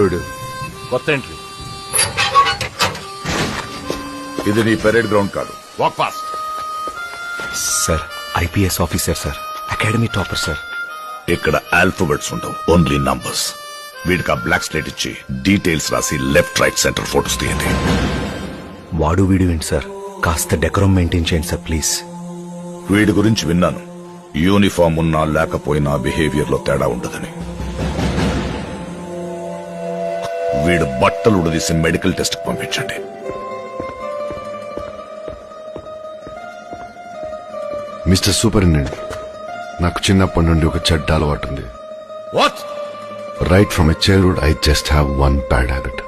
వీడు? కొత్త ఎంట్రీ. ఇది నీ పెరేడ్ గ్రౌండ్ కాదు. Walk fast. Sir IPS officer sir, academy topper sir. ఇక్కడ ఆల్ఫాబెట్స్ ఉండవు, ఓన్లీ నంబర్స్. వీడికి ఆ బ్లాక్ స్లేట్ ఇచ్చి డీటెయిల్స్ రాసి లెఫ్ట్ రైట్ సెంటర్ ఫోటోస్ తీయండి. వాడు వీడు ఏంటి సార్, కాస్త డెకరం మెయింటైన్ చేయండి సార్ ప్లీజ్. వీడి గురించి విన్నాను, యూనిఫామ్ ఉన్నా లేకపోయినా బిహేవియర్ లో తేడా ఉండదని. వీడు బట్టలు ఉడదీసి మెడికల్ టెస్ట్ పంపించండి. మిస్టర్ సూపరింటెండెంట్, నాకు చిన్నప్పటి నుండి ఒక చెడ్డ అలవాటు ఉంది. What? Right from a childhood I just have one bad habit.